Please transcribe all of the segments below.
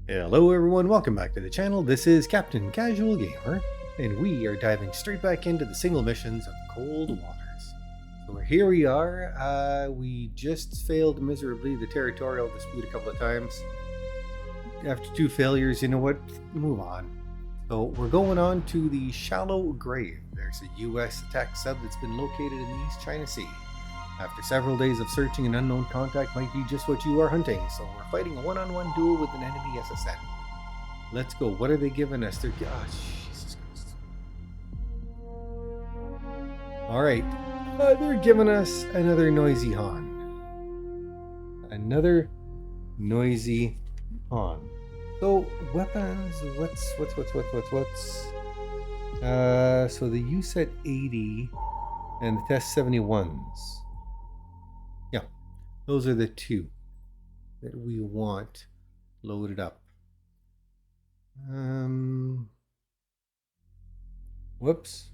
Hello everyone, welcome back to the channel. This is Captain Casual Gamer, and we are diving straight back into the single missions of Cold Waters. So here we are. We just failed miserably the territorial dispute a couple of times. After two failures, you know what? Move on. So we're going on to the Shallow Grave. There's a US attack sub that's been located in the East China Sea. After several days of searching, an unknown contact might be just what you are hunting, so we're fighting a one-on-one duel with an enemy SSN. Let's go. What are they giving us? They're... Oh, Jesus Christ. Alright. They're giving us another noisy Hahn. Another noisy Hahn. So, weapons, what's... So the USET 80 and the Test 71s. Yeah, those are the two that we want loaded up. Whoops.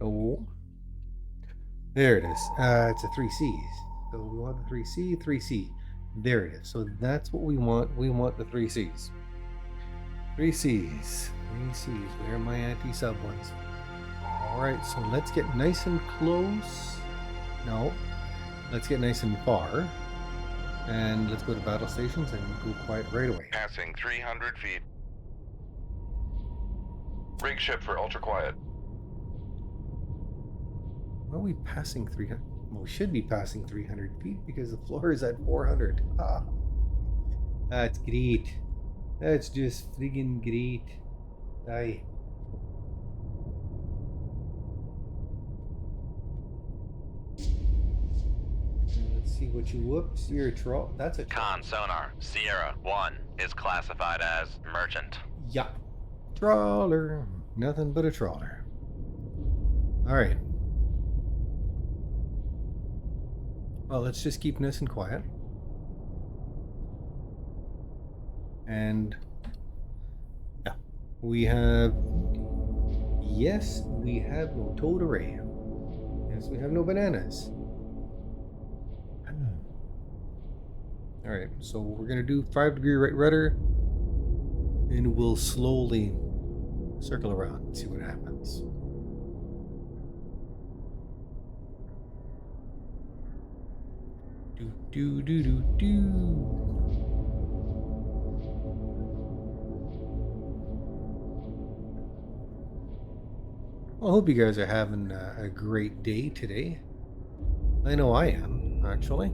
Oh, there it is. It's a 3Cs. So we want the 3C, 3C. There it is. So that's what we want. We want the 3Cs. 3Cs. 3Cs. Where are my anti-sub ones? Alright, so let's get nice and close. No. Let's get nice and far. And let's go to battle stations and go quiet right away. Passing 300 feet. Rig ship for ultra quiet. Why are we passing 300? Well, we should be passing 300 feet because the floor is at 400. Ah. That's great. That's just friggin' great. Die. See what you whoops, you're a troll. That's a Con sonar Sierra 1 is classified as merchant. Yeah. Trawler. Nothing but a trawler. Alright. Well, let's just keep nice and quiet. And yeah. We have yes, we have no towed array. Yes, we have no bananas. Alright, so we're going to do 5-degree right rudder, and we'll slowly circle around and see what happens. Well, I hope you guys are having a great day today. I know I am, actually.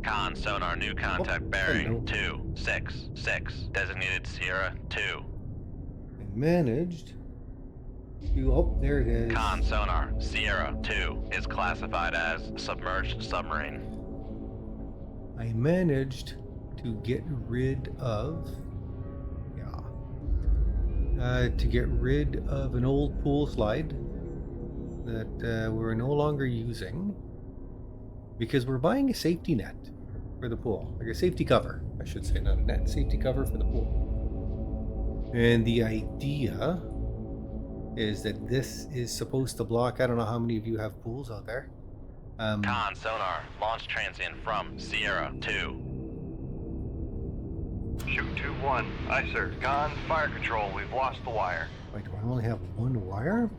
Con sonar new contact bearing 266 designated Sierra 2. I managed to, oh, there it is. Con sonar Sierra 2 is classified as submerged submarine. I managed to get rid of, an old pool slide that we're no longer using because we're buying a safety net for the pool, like a safety cover, I should say, not a net, safety cover for the pool. And the idea is that this is supposed to block, I don't know how many of you have pools out there. Con sonar launch transient from Sierra 2. Shoot 2-1. Aye, sir. Con, fire control. We've lost the wire. Wait, do I only have one wire?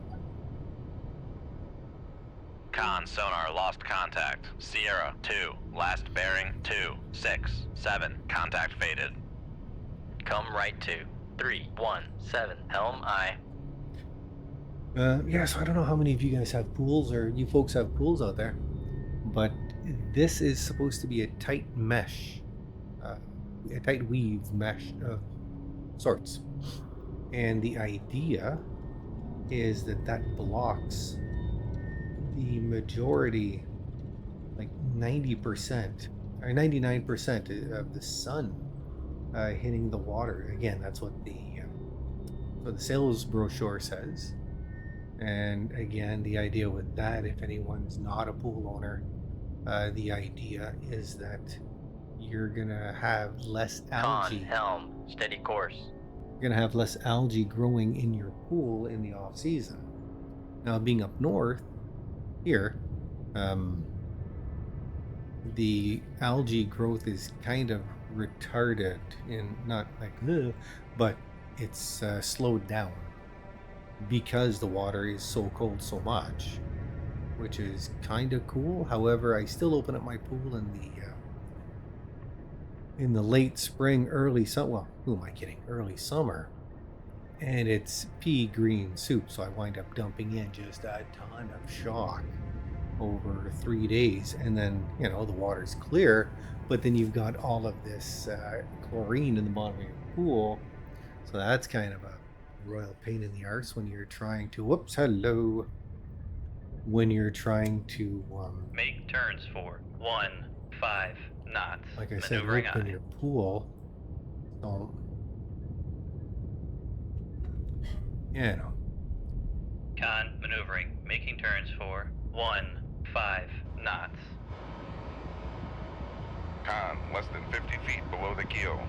Con sonar lost contact. Sierra 2. Last bearing 267. Contact faded. Come right to 317. Helm I. Yeah, so I don't know how many of you guys have pools, or you folks have pools out there, but this is supposed to be a tight mesh, a tight weave mesh of sorts. And the idea is that that blocks the majority, like 90% or 99% of the sun hitting the water. Again, that's what the sales brochure says. And again, the idea with that, if anyone's not a pool owner, the idea is that you're gonna have less algae. Con helm steady course. You're gonna have less algae growing in your pool in the off season. Now, being up north here, the algae growth is kind of retarded in not like, but it's slowed down because the water is so cold so much, which is kind of cool. However, I still open up my pool in the late spring, early summer. Well, who am I kidding? Early summer, and it's pea green soup, so I wind up dumping in just a ton of shock over 3 days, and then the water's clear, but then you've got all of this chlorine in the bottom of your pool, so that's kind of a royal pain in the arse when you're trying to when you're trying to Make turns for 15 knots. like I said, Maneuvering open aye. your pool. So Con maneuvering, making turns for 15 knots. Con, less than 50 feet below the keel.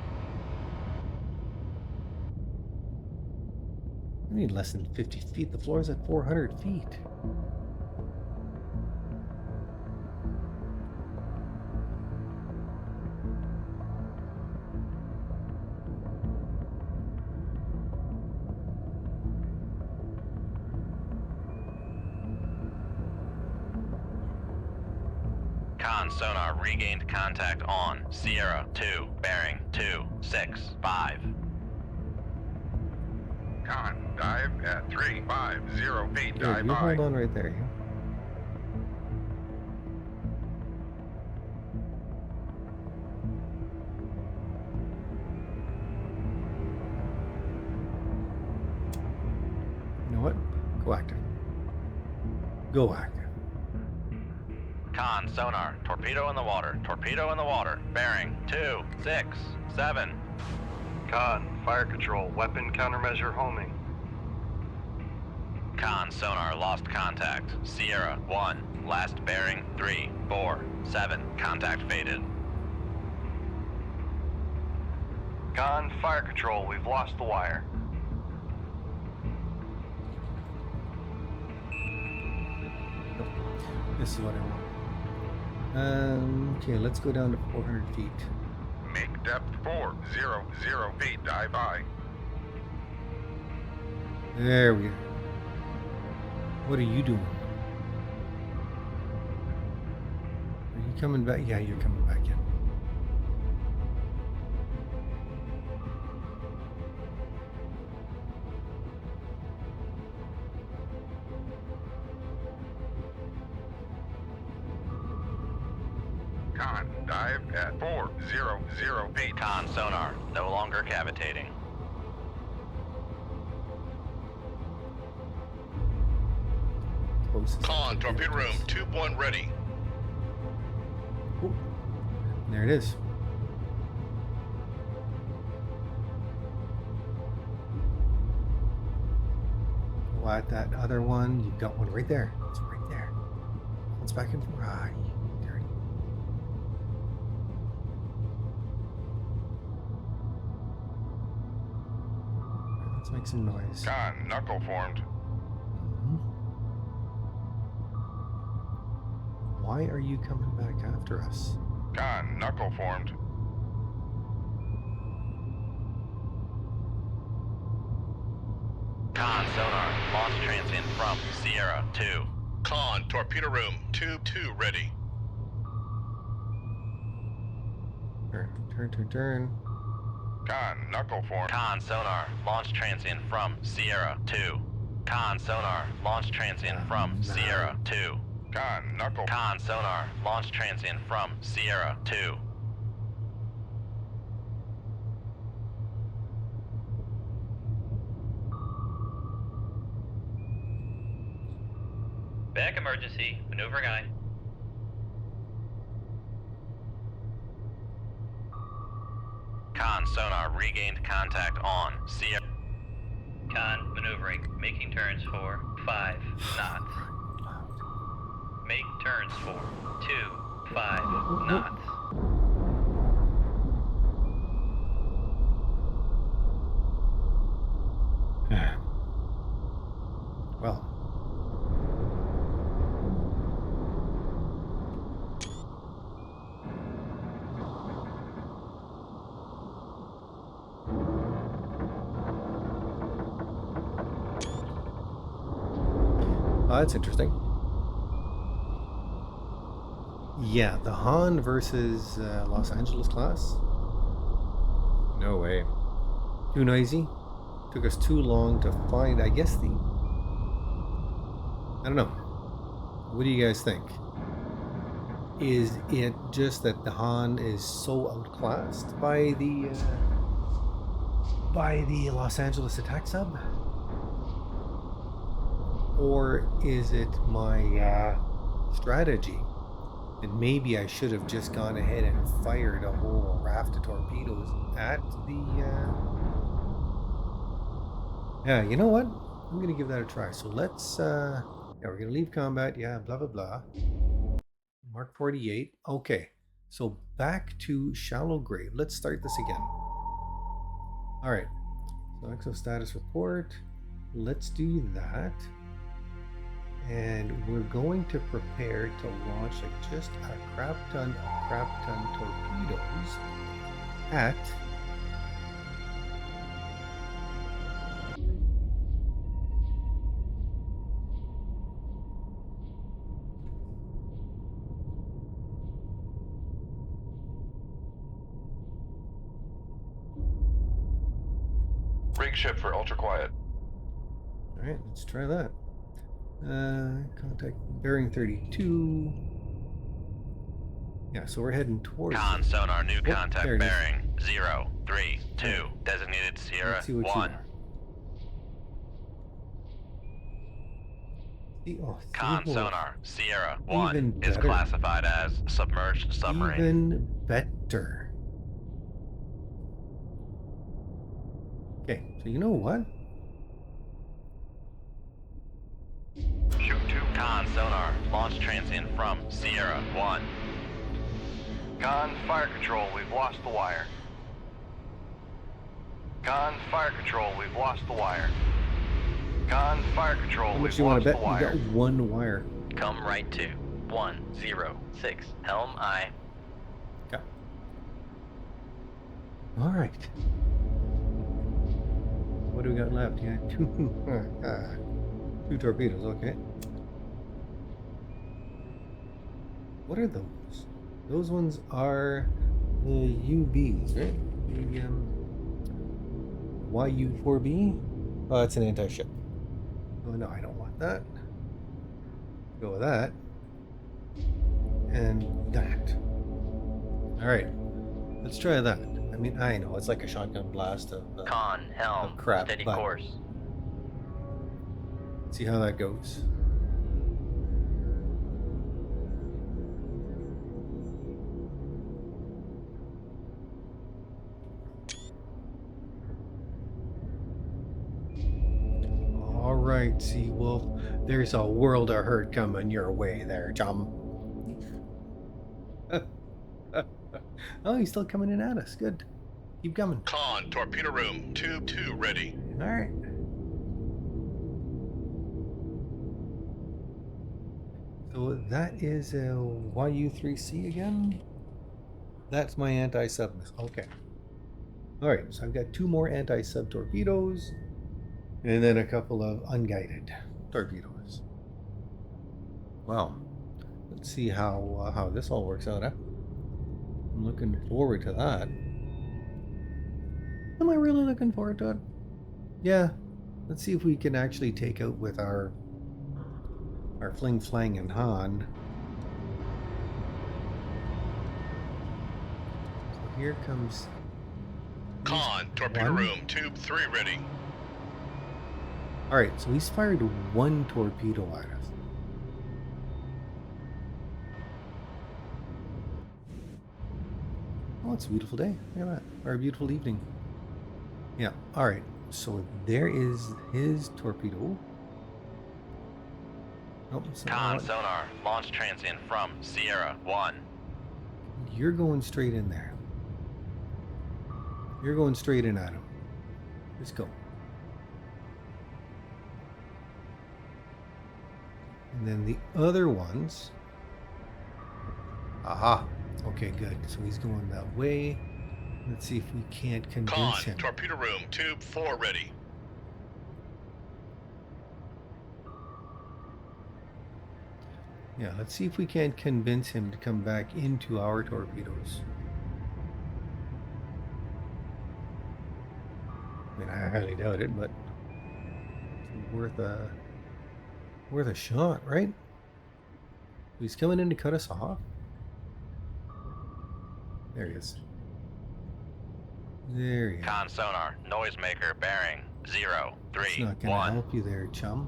I need less than 50 feet. The floor's at 400 feet. Con sonar regained contact on Sierra 2, bearing 265. Con, dive at 350 feet. Yeah, Dive you by. hold on right there. You know what? Go active. Go active. Con sonar, torpedo in the water, bearing 267. Con, fire control, weapon countermeasure homing. Con sonar lost contact. Sierra 1, last bearing 347. Contact faded. Con, fire control, we've lost the wire. This is what I want. Okay, let's go down to 400 feet. Make depth 400 feet. Dive by. There we go. What are you doing? Are you coming back? Yeah, you're coming back in. Con, dive at 400 feet. Con sonar, no longer cavitating. Closest I Con, can get torpedo room, is- tube 1 ready. Oh, there it is. Go at that other one. You've got one right there. It's right there. It's back and forth. Ah, you dirty. Let's make some noise. Con, knuckle formed. Mhm. Why are you coming back after us? Con, knuckle formed. Con sonar, launch transient from Sierra 2. Con, torpedo room, tube 2 ready. Turn. Con, knuckle formed. Con sonar, launch transient from Sierra 2. Con sonar, launch transient from Sierra 2. Con, knuckle. Con sonar, launch transient from Sierra 2. Back emergency, maneuvering aye. Con sonar regained contact on Sierra. Con maneuvering, making turns for 5 knots. Make turns for 25 knots. Well. Oh, that's interesting. Yeah, the Han versus Los Angeles class. No way. Too noisy. Took us too long to find, I guess, the... I don't know. What do you guys think? Is it just that the Han is so outclassed by the Los Angeles attack sub? Or is it my strategy? And maybe I should have just gone ahead and fired a whole raft of torpedoes at the... Yeah, you know what? I'm going to give that a try. So let's... yeah, we're going to leave combat. Yeah, blah, blah, blah. Mark 48. Okay. So back to shallow grave. Let's start this again. All right. So exo status report. Let's do that. And we're going to prepare to launch just a crap ton torpedoes at Rig ship for ultra quiet. all right, let's try that. Contact bearing 32. Yeah, so we're heading towards Con sonar, new there contact it is. bearing 032. Designated Sierra Let's see what 1. you are. See, oh, Con see, sonar, Sierra 1 Even is better. classified as submerged submarine. Even better. Okay, so you know what? Shoot 2. Con sonar, launch transient from Sierra 1. Con fire control, we've lost the wire. Con fire control, we've lost the wire. Con fire control, How we've much you want lost to the bet? You wire. got one wire. Come right to 106 helm I. Okay. All right. What do we got left? Yeah, two torpedoes. Okay. What are those? Those ones are the UBs, right? The YU4B. Oh, it's an anti-ship. Oh no, I don't want that. Go with that. And that. All right. Let's try that. I mean, I know it's like a shotgun blast of Con helm, crap, steady but- course. see how that goes. All right, Sea Wolf. There's a world of hurt coming your way there, chum. Oh, he's still coming in at us. Good. Keep coming. Con, torpedo room, tube 2 ready. All right. So that is a YU3C again. That's my anti-sub missile. Okay. All right. So I've got two more anti-sub torpedoes, and then a couple of unguided torpedoes. Wow. Let's see how this all works out. Huh? I'm looking forward to that. Am I really looking forward to it? Yeah. Let's see if we can actually take out with our Fling Flang and Han. So here comes Con, torpedo one. room, tube 3 ready. Alright, so he's fired one torpedo at us. Oh, it's a beautiful day. Look at that. Or a beautiful evening. Yeah, alright. So there is his torpedo. Nope, it's not Con that. sonar, launch transient from Sierra 1. You're going straight in there. You're going straight in at him. Let's go. And then the other ones. Aha. Okay, good. So he's going that way. Let's see if we can't convince Con, him. torpedo room, tube 4 ready. Yeah, let's see if we can convince him to come back into our torpedoes. I mean, I highly doubt it, but it's worth a shot, right? He's coming in to cut us off. There he is. There he is. Con sonar, noisemaker, bearing, 0, It's 3, not gonna 1. help you there, chum.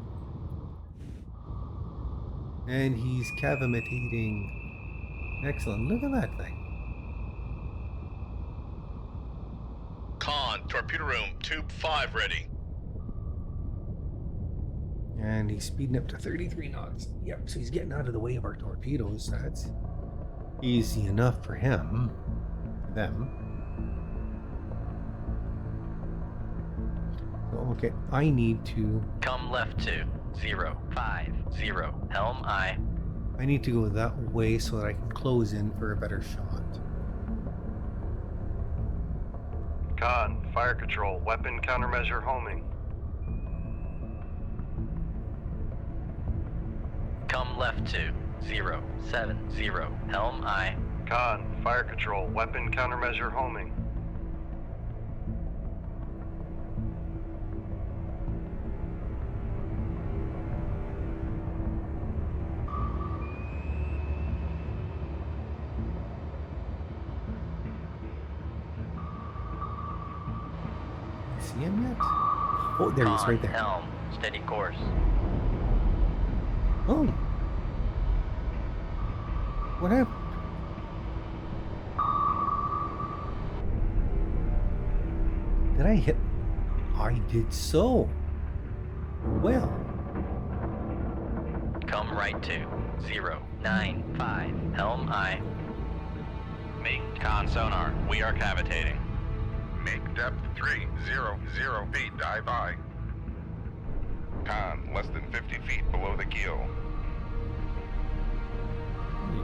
And he's cavitating. Excellent. Look at that thing. Con, torpedo room, tube 5 ready. And he's speeding up to 33 knots. Yep, so he's getting out of the way of our torpedoes. That's easy enough for him. Them. So, okay, I need to... Come left to 0, 5, 0, helm I. I need to go that way so that I can close in for a better shot. Con, fire control, weapon countermeasure homing. Come left to 0, 7, 0, helm I. Con, fire control, weapon countermeasure homing. See him yet? Oh, there he is, right there. Helm, steady course. Oh! What happened? Did I hit? I did so. Well. Come right to 0, 9, 5, helm I. Make con sonar, we are cavitating. Make depth 300 feet, dive I. Con, less than 50 feet below the keel.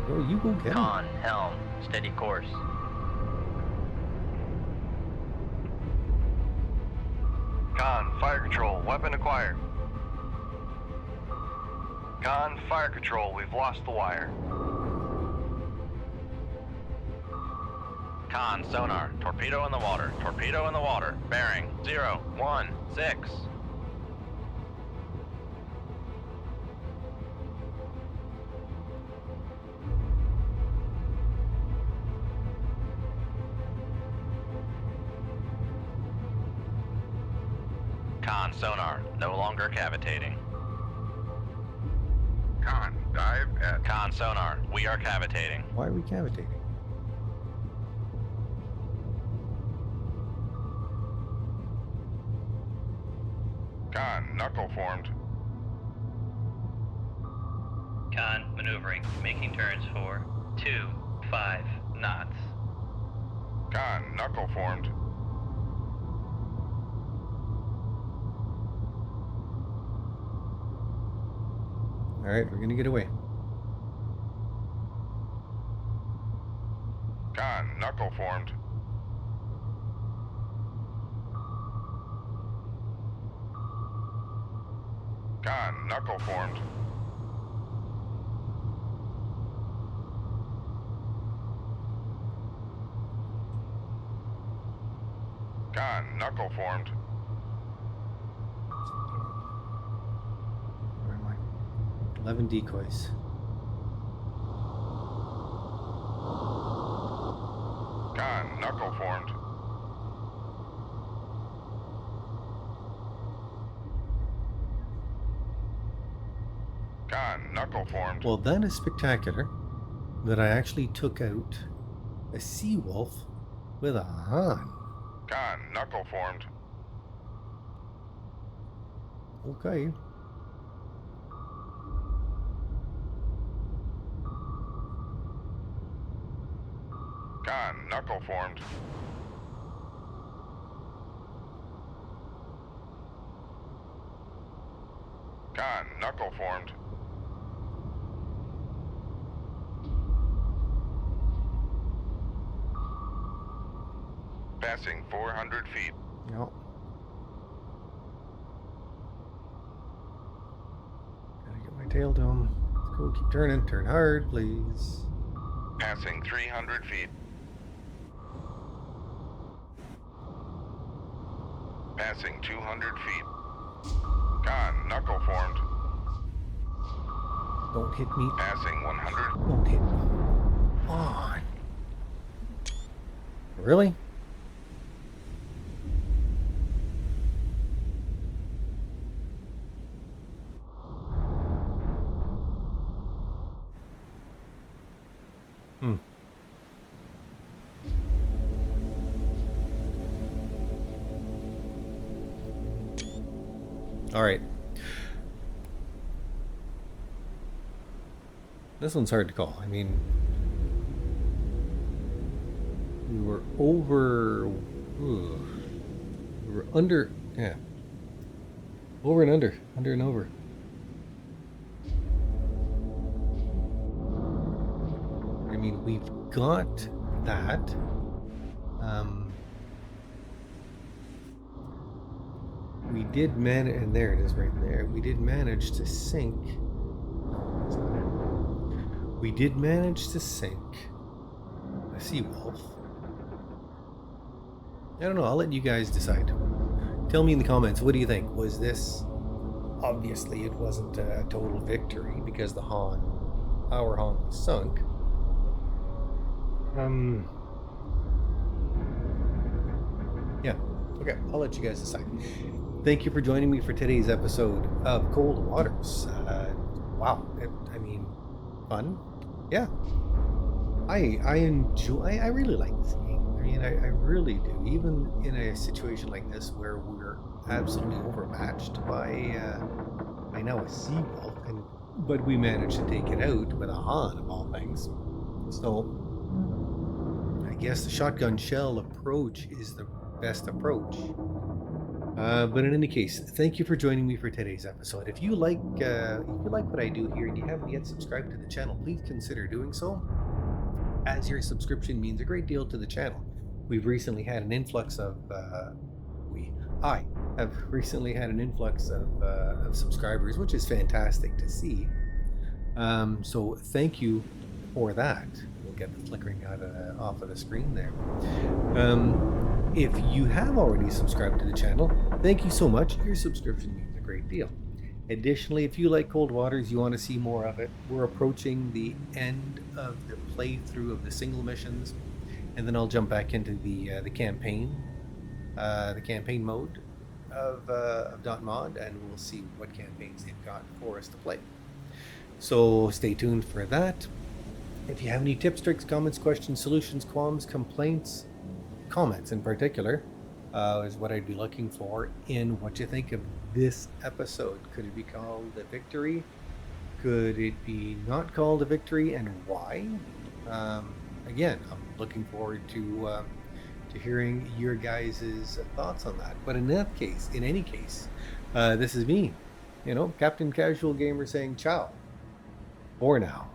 There you go get him. Con, helm, steady course. Con, fire control, weapon acquired. Con, fire control, we've lost the wire. Con, sonar, torpedo in the water, bearing, 0, 1, 6. Con, sonar, no longer cavitating. Con, dive at Con, sonar, we are cavitating. Why are we cavitating? Con, knuckle formed. Con, maneuvering, making turns for 2, 5 knots. Con, knuckle formed. Alright, we're gonna get away. Con, knuckle formed. Con, knuckle formed. Con, knuckle formed. Where am I? 11 decoys. Con, knuckle formed. Con, knuckle formed. Well, that is spectacular that I actually took out a sea wolf with a Han. Con, knuckle formed. Okay. Con, knuckle formed. Con, knuckle formed. Passing 400 feet. No. Gotta get my tail to him. Let's We'll keep turning. Turn hard, please. Passing 300 feet. Passing 200 feet. Con, knuckle formed. Don't hit me. Passing 100. Don't hit me. Come on. Really? All right. This one's hard to call. I mean, we were over. We were under. Yeah. Over and under. Under and over. I mean, we've got that. We did manage, and there it is right there. We did manage to sink. No, that's not it. We did manage to sink a sea wolf. I don't know. I'll let you guys decide. Tell me in the comments. What do you think? Was this? Obviously, it wasn't a total victory because the Han, our Han, was sunk. Yeah. Okay. I'll let you guys decide. Thank you for joining me for today's episode of Cold Waters. Wow, I mean, fun. Yeah, I enjoy. I really like this game. I mean, I really do. Even in a situation like this where we're absolutely overmatched by now a sea wolf, but we managed to take it out with a Han of all things. So I guess the shotgun shell approach is the best approach. But in any case, thank you for joining me for today's episode. If you like what I do here and you haven't yet subscribed to the channel, please consider doing so, as your subscription means a great deal to the channel. We've recently had an influx of I have recently had an influx of subscribers, which is fantastic to see. So thank you for that. We'll get the flickering off of the screen there. If you have already subscribed to the channel, thank you so much. Your subscription means a great deal. Additionally, if you like Cold Waters, you want to see more of it, we're approaching the end of the playthrough of the single missions, and then I'll jump back into the campaign mode of .mod, and we'll see what campaigns they've got for us to play. So stay tuned for that. If you have any tips, tricks, comments, questions, solutions, qualms, complaints, comments in particular, is what I'd be looking for in what you think of this episode. Could it be called a victory? Could it be not called a victory, and why? Again, I'm looking forward to hearing your guys' thoughts on that. But in any case, this is me, Captain Casual Gamer saying ciao for now.